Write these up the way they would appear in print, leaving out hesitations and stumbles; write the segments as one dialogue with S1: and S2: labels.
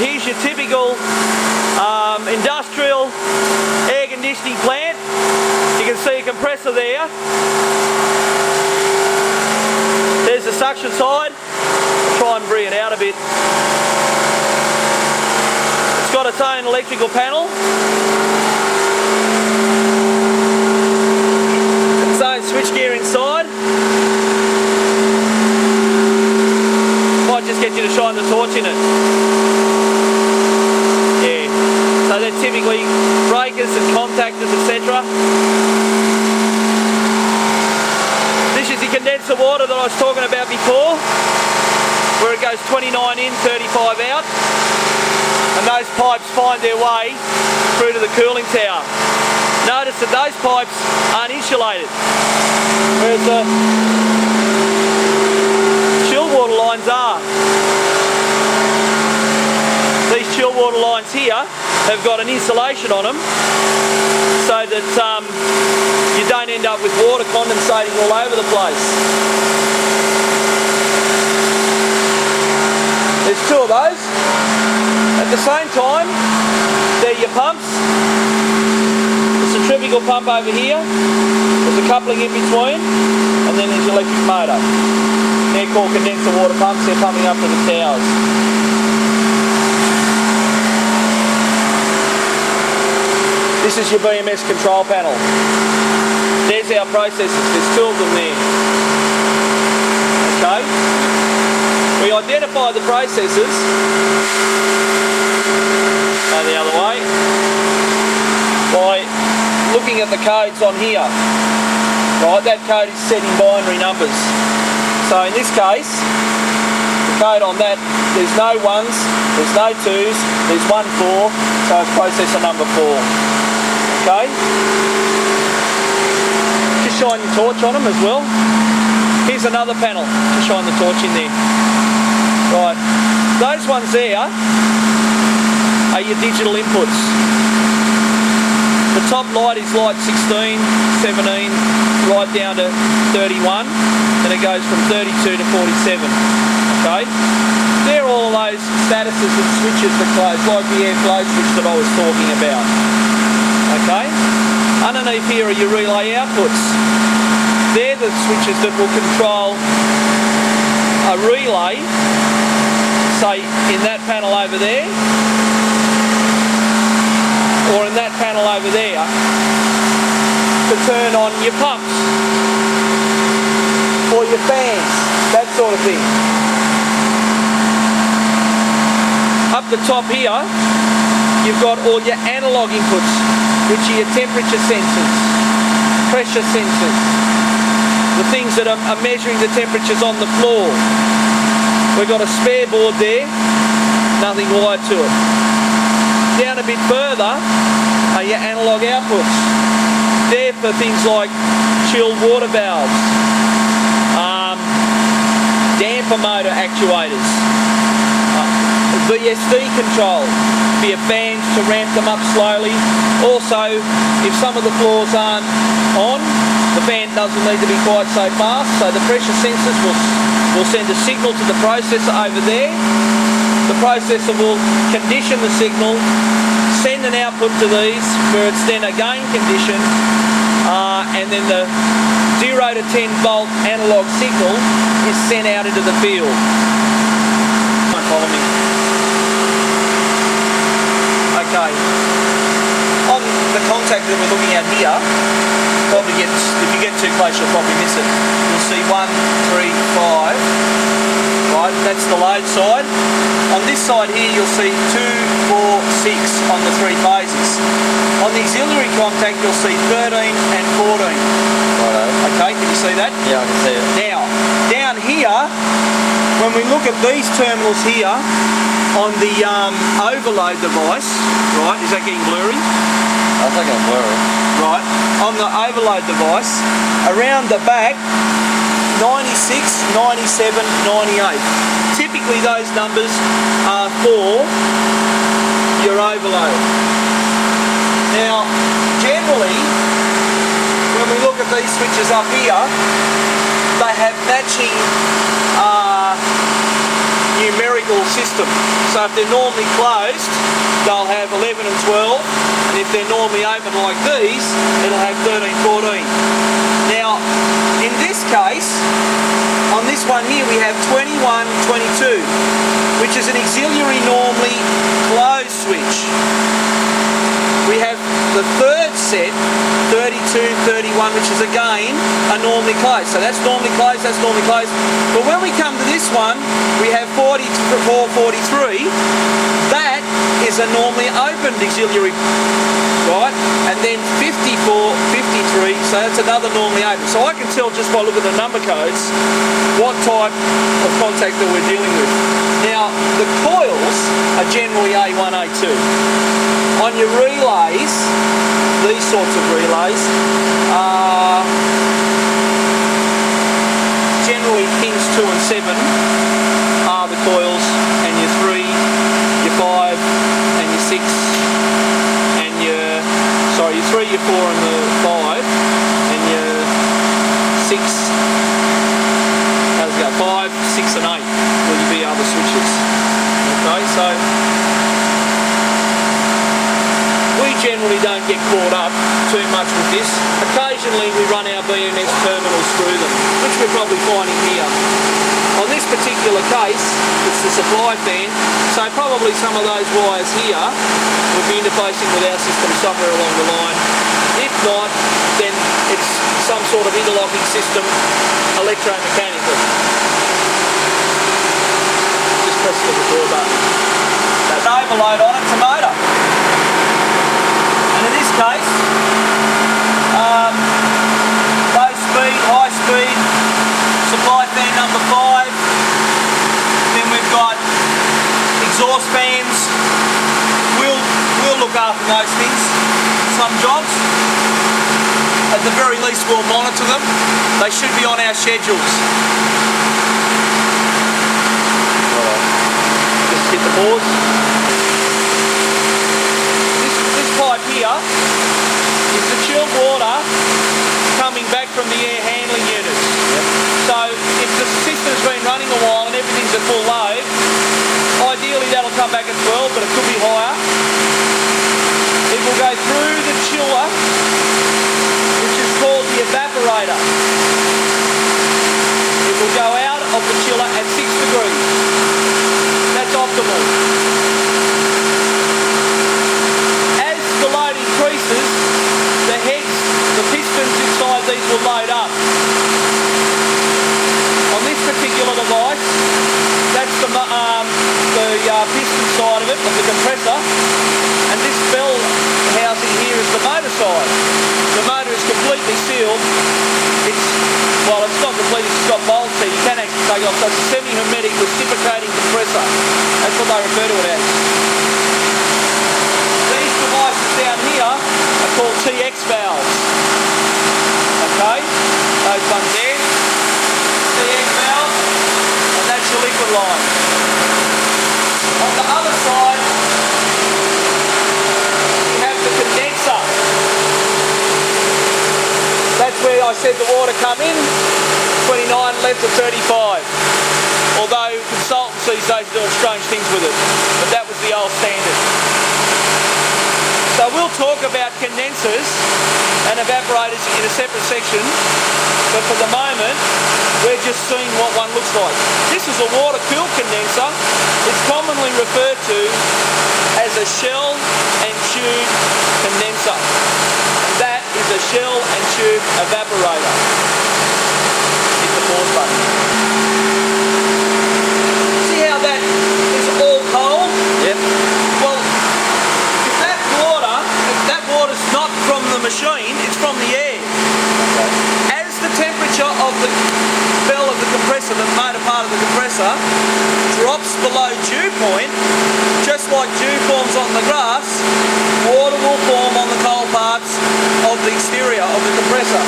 S1: here's your typical industrial air conditioning plant. You can see a compressor there. There's the suction side. I'll try and bring it out a bit. It's got its own electrical panel. Its own switchgear inside. Might just get you to shine the torch in it. Yeah. So they're typically breakers and contactors, etc. This is the condenser water that I was talking about before, where it goes 29 in, 35 out, and those pipes find their way through to the cooling tower. Notice that those pipes aren't insulated, whereas the chilled water lines are. These chilled water lines here have got an insulation on them so that you don't end up with water condensating all over the place. There's two of those. At the same time, they're your pumps. The centrifugal pump over here. There's a coupling in between, and then there's your electric motor. They're called condenser water pumps. They're pumping up to the towers. This is your BMS control panel. There's our processors. There's two of them there. Okay. We identify the processors. Go the other way. By looking at the codes on here. Right, that code is set in binary numbers. So in this case, the code on that, there's no ones, there's no twos, there's 1 4, so it's processor number 4. Okay? Just shine your torch on them as well. Here's another panel to shine the torch in there. Right, those ones there are your digital inputs. The top light is light 16, 17, right down to 31, and it goes from 32 to 47. Okay? They're all those statuses and switches that close, like the airflow switch that I was talking about. Okay? Underneath here are your relay outputs. They're the switches that will control a relay, say in that panel over there, or in that panel over there, to turn on your pumps, or your fans, that sort of thing. Up the top here, you've got all your analog inputs, which are your temperature sensors, pressure sensors, the things that are measuring the temperatures on the floor. We've got a spare board there, nothing wired to it. Down a bit further are your analog outputs. They're for things like chilled water valves, damper motor actuators, VSD control for your fans to ramp them up slowly. Also, if some of the floors aren't on, the fan doesn't need to be quite so fast, so the pressure sensors will send a signal to the processor over there. The processor will condition the signal, send an output to these where it's then again conditioned, and then the 0 to 10 volt analog signal is sent out into the field. Don't follow me. Okay, on the contact that we're looking at here, probably if you get too close you'll probably miss it. You'll see 1, 3, 5, right, that's the load side. On this side here you'll see 2, 4, 6 on the 3 phases. On the auxiliary contact you'll see 13 and 14. Righto. Okay, can you see that?
S2: Yeah, I can see it.
S1: Now, down here, when we look at these terminals here, on the overload device, right, is that getting blurry?
S2: I think I'm blurry.
S1: Right, on the overload device, around the back, 96, 97, 98. Typically those numbers are for your overload. Now, generally, when we look at these switches up here, they have matching numerical system. So if they're normally closed, they'll have 11 and 12, and if they're normally open like these, it'll have 13, 14. Now, in this case, on this one here, we have 21, 22, which is an auxiliary normally closed switch. We have the third set, 32, 31, which is again a normally closed. So that's normally closed, that's normally closed. But when we come to this one, we have 44, 43. That is a normally opened auxiliary, right? And then 54, 53, so that's another normally open. So I can tell just by looking at the number codes what type of contact that we're dealing with. Now, the coils are generally A1, A2. On your relays, these sorts of relays are generally pins 2 and 7 are the coils, and your 3, your 5, and your 6, and your 3, your 4, and the 5, and your 6. How's it go? 5, 6, and 8 will be other switches. Okay, so we generally don't get caught up too much with this. Occasionally we run our BMS terminals through them, which we're probably finding here. On this particular case, it's the supply fan, so probably some of those wires here will be interfacing with our system somewhere along the line. If not, then it's some sort of interlocking system electromechanical. Just press the record button. There's an overload on it, it's a motor. And in this case, low speed, high speed, supply fan number 5. Then we've got exhaust fans. We'll look after those things. Some jobs, at the very least, we'll monitor them. They should be on our schedules. Just hit the pause. This pipe here is the chilled water coming back from the air handling units. Yep. So if the system's been running a while and everything's at full load, ideally that'll come back at 12, but it could be higher. It will go through the chiller, which is called the evaporator. It will go out of the chiller at 6 degrees. That's optimal. As the load increases, the heads, the pistons inside these will load up. On this particular device, that's the piston side of it, of the compressor, and this bell housing here is the motor side. The motor is completely sealed. It's not completely, it's got bolts here, you can actually take it off. So it's a semi-hermetic reciprocating compressor. That's what they refer to it as. These devices down here are called TX valves. Okay, those ones there, TX valves, and that's your liquid line. On the other side, you have the condenser. That's where I said the water come in, 29 left to 35. Although consultants these days are doing strange things with it, but that was the old standard. So we'll talk about condensers and evaporators in a separate section, but for the moment we're just seeing what one looks like. This is a water-cooled condenser. It's commonly referred to as a shell and tube condenser. And that is a shell and tube evaporator. Hit the pause button. See how that is all cold?
S2: Yep.
S1: Well, if that water's not from the machine, it's from the air.
S2: Okay.
S1: As the temperature of the bell of the compressor, the motor part of the compressor, drops below dew point, just like dew forms on the grass, water will form on the cold parts of the exterior of the compressor.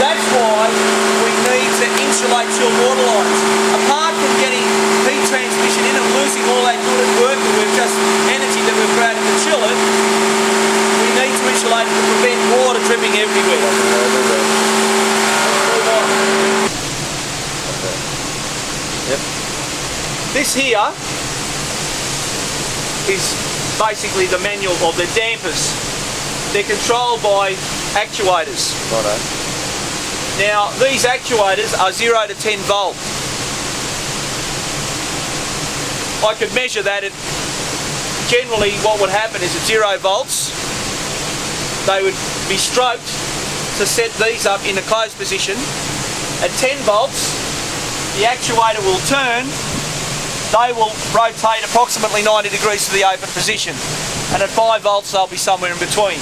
S1: That's why we need to insulate chilled water lines. Apart from getting heat transmission in and losing all that good work that we've just, energy that we've created to chill it, we need to insulate it to prevent water dripping everywhere. This this here is basically the manual of the dampers. They're controlled by actuators.
S2: Righto.
S1: Now these actuators are 0 to 10 volt. I could measure that. Generally what would happen is at 0 volts they would be stroked to set these up in a closed position. At 10 volts the actuator will turn, they will rotate approximately 90 degrees to the open position, and at 5 volts they'll be somewhere in between.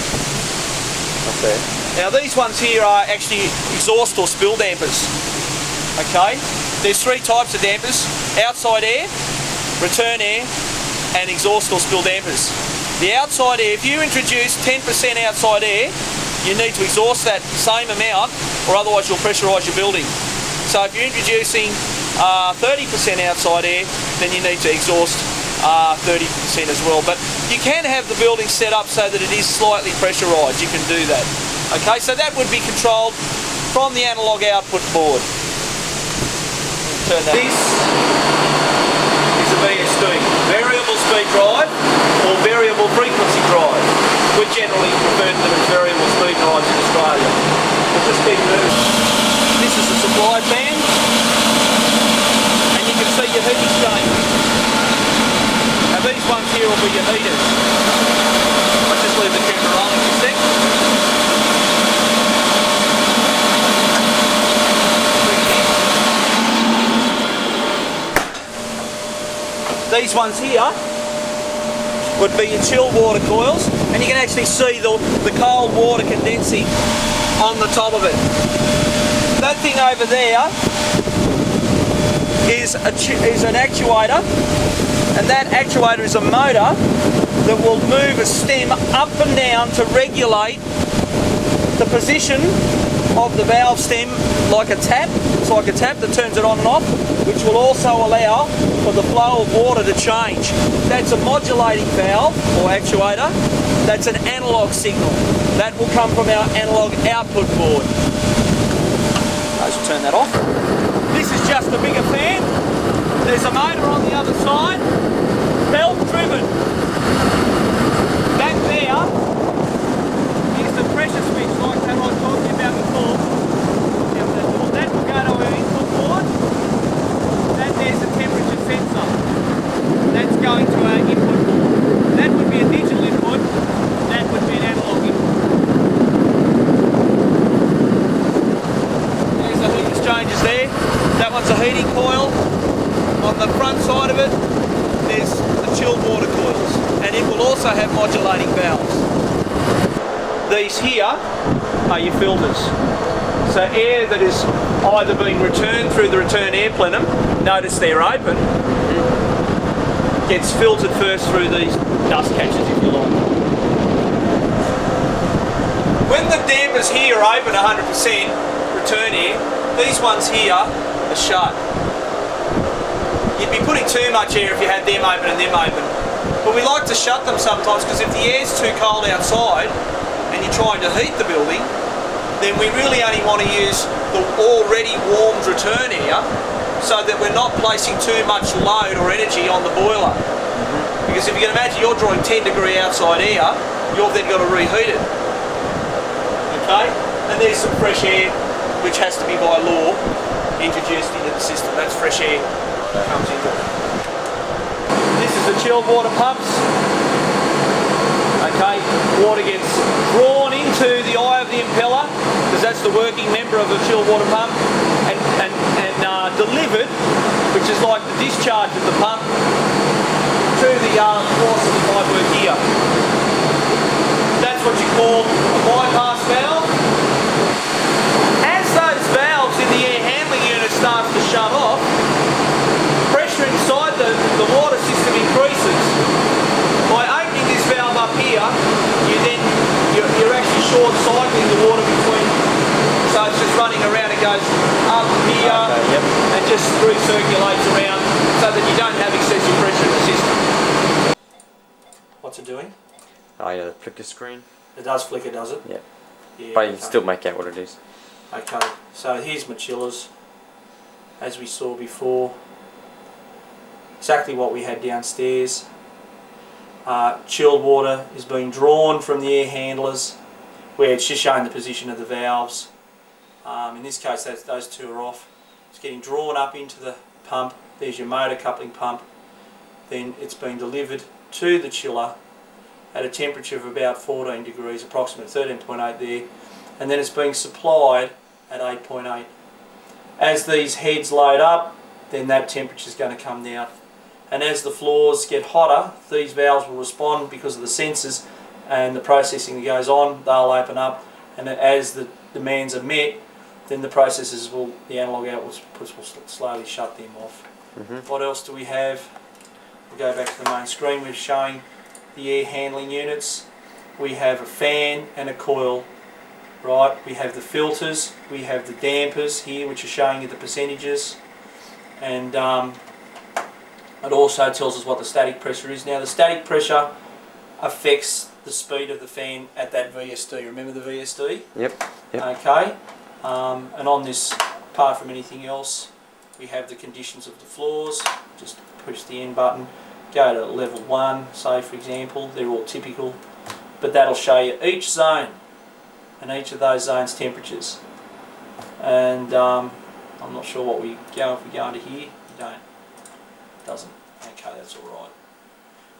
S2: Okay.
S1: Now these ones here are actually exhaust or spill dampers. Okay, there's 3 types of dampers: outside air, return air and exhaust or spill dampers. The outside air, if you introduce 10% outside air, you need to exhaust that same amount or otherwise you'll pressurise your building. So if you're introducing 30% outside air, then you need to exhaust 30% as well. But you can have the building set up so that it is slightly pressurised. You can do that. Okay, so that would be controlled from the analog output board. Turn that. This is a VSD, variable speed drive or variable frequency drive. We generally refer to them as variable speed drives in Australia. We'll just keep moving. This is the supply fan, and you can see your heat exchanger. Now these ones here will be your heaters. I'll just leave the camera rolling for a sec. These ones here would be your chilled water coils, and you can actually see the cold water condensing on the top of it. That thing over there is an actuator, and that actuator is a motor that will move a stem up and down to regulate the position of the valve stem like a tap. It's like a tap that turns it on and off, which will also allow for the flow of water to change. That's a modulating valve or actuator. That's an analog signal. That will come from our analog output board. Let's turn that off. This is just a bigger fan. There's a motor on the other side, belt driven. That there is the pressure switch like that I talked to you about before. That will go to our input board. That there's a temperature sensor. That's going to our input board. That would be a digital input. That would be an analog input. There's the heat exchangers there. That one's a heating coil. On the front side of it, there's the chilled water coils, and it will also have modulating valves. These here are your filters. So air that is either being returned through the return air plenum, notice they're open, gets filtered first through these dust catchers, if you like. When the dampers here are open 100% return air, these ones here are shut. You'd be putting too much air if you had them open and them open. But we like to shut them sometimes because if the air's too cold outside and you're trying to heat the building, then we really only want to use the already warmed return air so that we're not placing too much load or energy on the boiler. Because if you can imagine you're drawing 10 degree outside air, you've then got to reheat it. Okay? And there's some fresh air which has to be by law introduced into the system. That's fresh air that comes into it. This is the chilled water pumps. Okay, water gets drawn into the eye of the impeller because that's the working member of the chilled water pump, and delivered, which is like the discharge of the pump, to the force of the pipework here. That's what you call a bypass valve. As those valves in the air handling unit starts to shut off, pressure inside the water system increases. By opening this valve up here, you're actually short cycling the water between, so it's just running around. It goes up here and just recirculates around so that you don't have excessive pressure in the system. What's it doing?
S2: Oh yeah, the flicker screen.
S1: It does flicker, does it?
S2: Yeah.
S1: Yeah,
S2: But you
S1: okay.
S2: can still make out what it is.
S1: Okay, so here's my chillers, as we saw before.
S3: exactly what we had downstairs. Chilled water is being drawn from the air handlers, where it's just showing the position of the valves. In this case, those two are off. It's getting drawn up into the pump. There's your motor coupling pump. Then it's being delivered to the chiller at a temperature of about 14 degrees, approximately 13.8 there, and then it's being supplied at 8.8. As these heads load up, then that temperature is going to come down. And as the floors get hotter, these valves will respond because of the sensors and the processing that goes on. They'll open up, and as the demands are met, then the processors will, the analog outputs will slowly shut them off. What else do we have? We'll go back to the main screen. We're showing the air handling units. We have a fan and a coil, right? We have the filters, we have the dampers here, which are showing you the percentages, and it also tells us what the static pressure is. Now the static pressure affects the speed of the fan at that VSD. Remember the VSD?
S2: Yep.
S3: Okay. And on this, apart from anything else, we have the conditions of the floors. Just push the N button, go to level 1, say for example. They're all typical, but that'll show you each zone and each of those zones' temperatures. And I'm not sure what we go if we go into here. You don't. It doesn't. Okay, that's all right.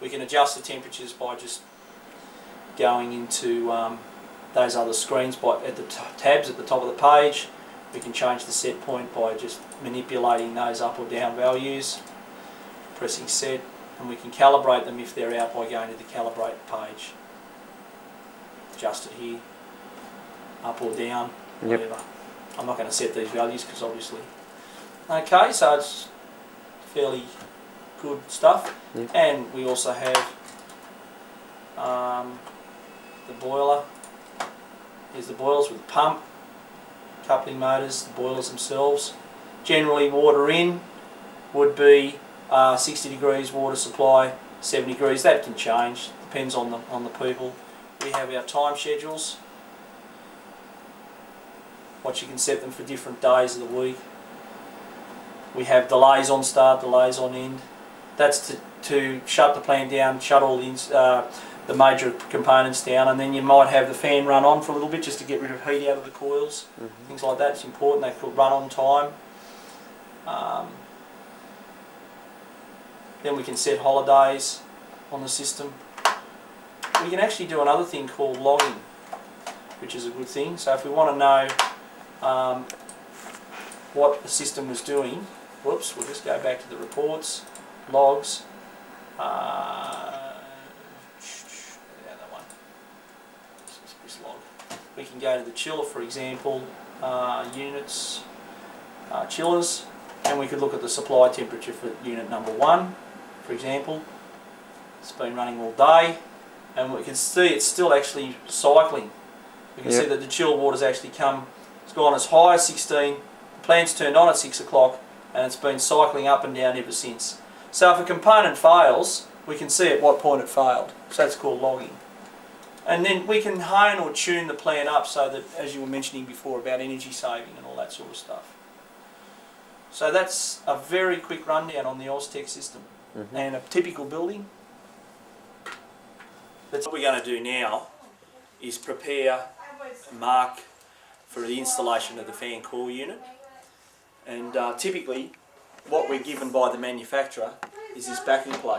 S3: We can adjust the temperatures by just going into those other screens at the tabs at the top of the page. We can change the set point by just manipulating those up or down values, pressing set, and we can calibrate them if they're out by going to the calibrate page. Adjust it here, up or down, whatever. I'm not going to set these values because obviously. Okay, so it's fairly good stuff. And we also have the boiler. Here's the boilers with the pump, coupling motors, the boilers themselves. Generally water in would be 60 degrees water supply, 70 degrees. That can change, depends on the people. We have our time schedules, what you can set them for different days of the week. We have delays on start, delays on end. That's to shut the plant down, shut all the major components down, and then you might have the fan run on for a little bit just to get rid of heat out of the coils. Things like that, it's important. They could run on time. Then we can set holidays on the system. We can actually do another thing called logging, which is a good thing. So if we want to know what the system was doing, whoops, we'll just go back to the reports, logs, the other one, this log. We can go to the chiller, for example, units, chillers, and we could look at the supply temperature for unit number 1, for example. It's been running all day, and we can see it's still actually cycling. We can see that the chilled water's actually it's gone as high as 16, the plant's turned on at 6 o'clock, and it's been cycling up and down ever since. So if a component fails, we can see at what point it failed. So that's called logging. And then we can hone or tune the plant up so that, as you were mentioning before, about energy saving and all that sort of stuff. So that's a very quick rundown on the Oztec system. And a typical building. That's what we're going to do now is prepare a mark for the installation of the fan core unit. And typically what we're given by the manufacturer is this backing plate.